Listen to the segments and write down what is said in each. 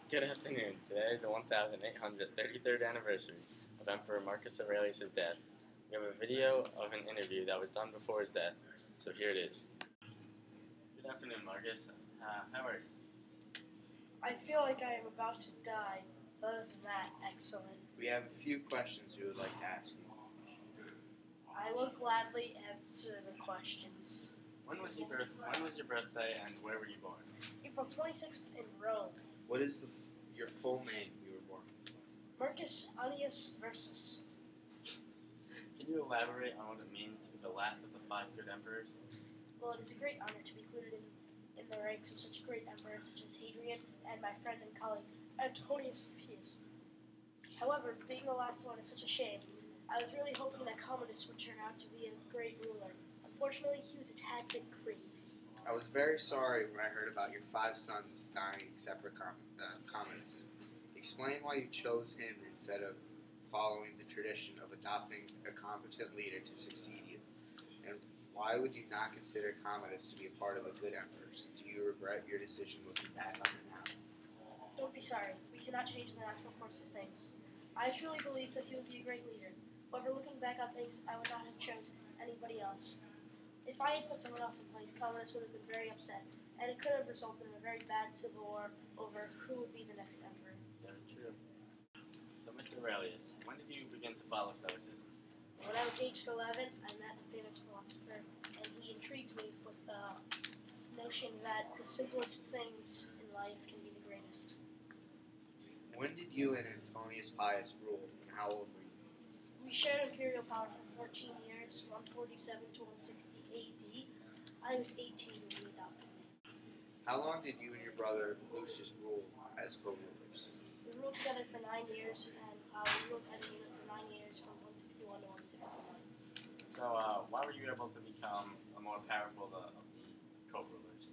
Good afternoon. Today is the 1833rd anniversary of Emperor Marcus Aurelius' death. We have a video of an interview that was done before his death, so here it is. Good afternoon, Marcus. How are you? I feel like I am about to die. Other than that, excellent. We have a few questions we would like to ask you. I will gladly answer the questions. When was your birthday and where were you born? April 26th in Rome. What is your full name you were born? Marcus Aurelius Versus. Can you elaborate on what it means to be the last of the 5 good emperors? Well, it is a great honor to be included in the ranks of such great emperors such as Hadrian and my friend and colleague Antonius Pius. However, being the last one is such a shame. I was really hoping that Commodus would turn out to be a great ruler. Unfortunately, he was a tad bit crazy. I was very sorry when I heard about your 5 sons dying except for Commodus. Explain why you chose him instead of following the tradition of adopting a competent leader to succeed you. And why would you not consider Commodus to be a part of a good emperor? Do you regret your decision looking back on it now? Don't be sorry. We cannot change the natural course of things. I truly believe that he would be a great leader. However, looking back on things, I would not have chosen anybody else. If I had put someone else in place, Commodus would have been very upset, and it could have resulted in a very bad civil war over who would be the next emperor. Very true. So, Mr. Aurelius, when did you begin to follow Stoicism? When I was aged 11, I met a famous philosopher, and he intrigued me with the notion that the simplest things in life can be the greatest. When did you and Antonius Pius rule, and how old were you? We shared imperial power for 14 years, 147 to 160 AD. I was 18 when he adopted me. How long did you and your brother Lucius rule as co-rulers? We ruled together for 9 years, and we ruled as a unit for 9 years from 161 to 169. So, why were you able to become a more powerful of the co-rulers?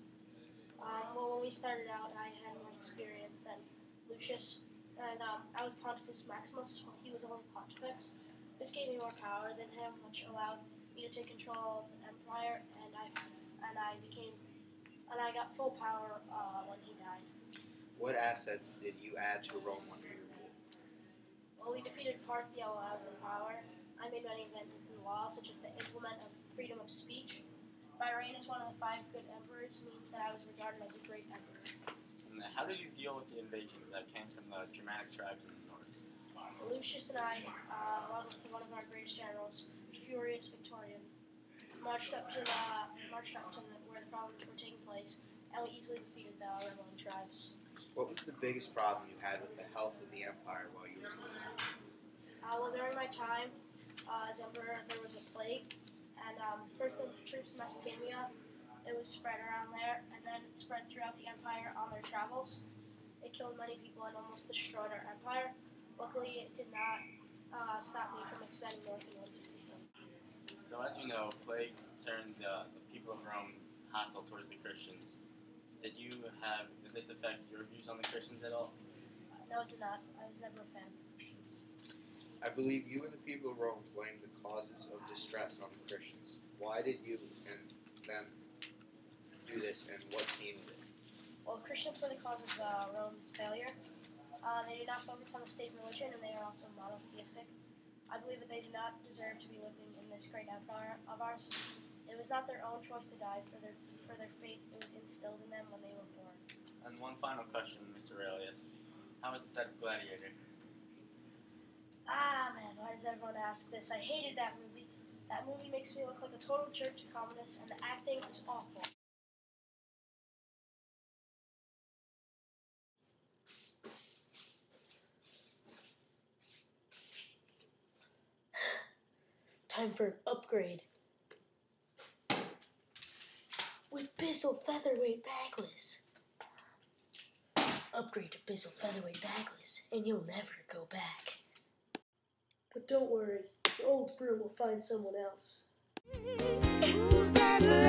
Well, when we started out, I had more experience than Lucius, and I was Pontifex Maximus, while he was only Pontifex. This gave me more power than him, which allowed me to take control of the empire, and I got full power when he died. What assets did you add to Rome under your rule? Well, we defeated Parthia while I was in power. I made many advancements in law, such as the implement of freedom of speech. My reign as one of the 5 good emperors means that I was regarded as a great emperor. And how did you deal with the invasions that came from the Germanic tribes in the north? Lucius and I, along with one of our greatest generals, Furius Victorian, marched up to where the problems were taking place, and we easily defeated the rebelling tribes. What was the biggest problem you had with the health of the empire while you were ruling? Well, during my time as emperor, there was a plague, and first the troops in Mesopotamia, it was spread around there, and then it spread throughout the empire on their travels. It killed many people and almost destroyed our empire. Luckily, it did not stop me from expanding north in 167. So, as you know, plague turned the people of Rome hostile towards the Christians. Did this affect your views on the Christians at all? No, it did not. I was never a fan of the Christians. I believe you and the people of Rome blamed the causes of distress on the Christians. Why did you and them do this, and what came of it? Well, Christians were the cause of Rome's failure. They did not focus on the state religion, and they are also monotheistic. I believe that they do not deserve to be living in this great empire of ours. It was not their own choice to die for their faith. It was instilled in them when they were born. And one final question, Mr. Aurelius. How was the set of Gladiator? Man, why does everyone ask this? I hated that movie. That movie makes me look like a total jerk to Commodus, and the acting is awful. Time for an upgrade. With Bissell Featherweight Bagless. Upgrade to Bissell Featherweight Bagless, and you'll never go back. But don't worry, the old broom will find someone else. Who's that?